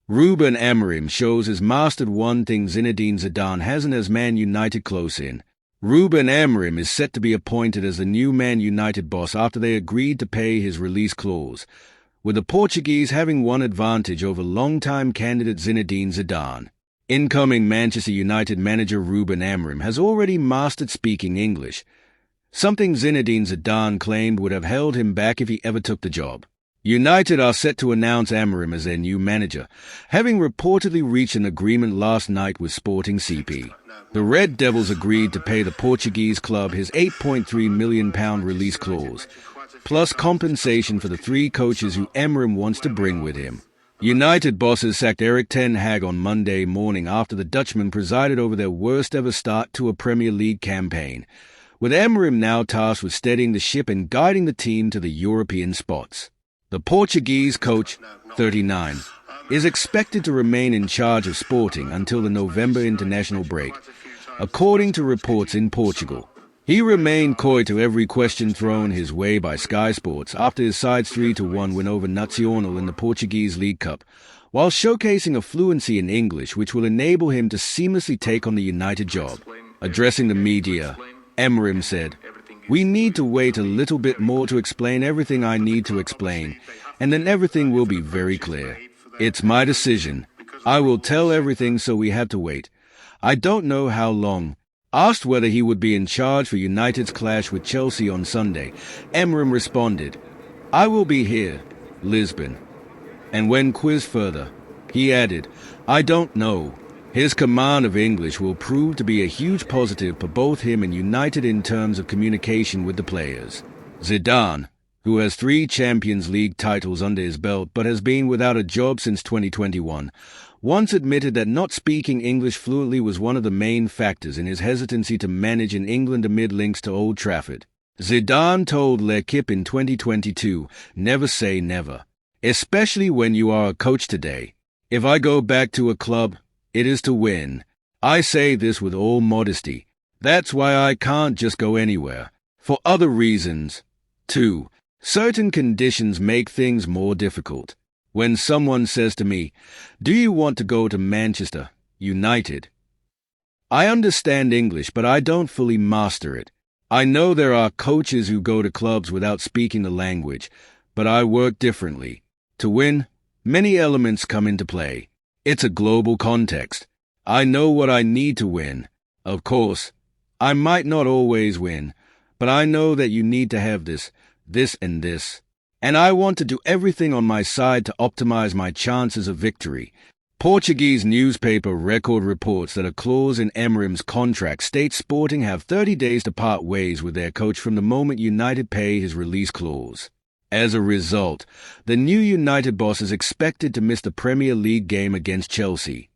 Ruben Amorim shows has mastered one thing Zinedine Zidane hasn't as Man United close in. Ruben Amorim is set to be appointed as the new Man United boss after they agreed to pay his release clause, with the Portuguese having one advantage over longtime candidate Zinedine Zidane. Incoming Manchester United manager Ruben Amorim has already mastered speaking English, something Zinedine Zidane claimed would have held him back if he ever took the job. United are set to announce Amorim as their new manager, having reportedly reached an agreement last night with Sporting CP. The Red Devils agreed to pay the Portuguese club his £8.3 million release clause, plus compensation for the 3 coaches who Amorim wants to bring with him. United bosses sacked Erik ten Hag on Monday morning after the Dutchman presided over their worst-ever start to a Premier League campaign, with Amorim now tasked with steadying the ship and guiding the team to the European spots. The Portuguese coach, 39, is expected to remain in charge of Sporting until the November international break, according to reports in Portugal. He remained coy to every question thrown his way by Sky Sports after his side's 3-1 win over Nacional in the Portuguese League Cup, while showcasing a fluency in English which will enable him to seamlessly take on the United job. Addressing the media, Amorim said, "We need to wait a little bit more to explain everything I need to explain, and then everything will be very clear. It's my decision. I will tell everything, so we have to wait. I don't know how long." Asked whether he would be in charge for United's clash with Chelsea on Sunday, Amorim responded, "I will be here, Lisbon." And when quizzed further, he added, "I don't know." His command of English will prove to be a huge positive for both him and United in terms of communication with the players. Zidane, who has 3 Champions League titles under his belt but has been without a job since 2021, once admitted that not speaking English fluently was one of the main factors in his hesitancy to manage in England amid links to Old Trafford. Zidane told L'Équipe in 2022, "Never say never, especially when you are a coach today. If I go back to a club, it is to win. I say this with all modesty. That's why I can't just go anywhere. For other reasons, too. Certain conditions make things more difficult. When someone says to me, 'Do you want to go to Manchester United?' I understand English, but I don't fully master it. I know there are coaches who go to clubs without speaking the language, but I work differently. To win, many elements come into play. It's a global context. I know what I need to win. Of course, I might not always win, but I know that you need to have this, and this. And I want to do everything on my side to optimize my chances of victory." Portuguese newspaper Record reports that a clause in Amorim's contract states Sporting have 30 days to part ways with their coach from the moment United pay his release clause. As a result, the new United boss is expected to miss the Premier League game against Chelsea.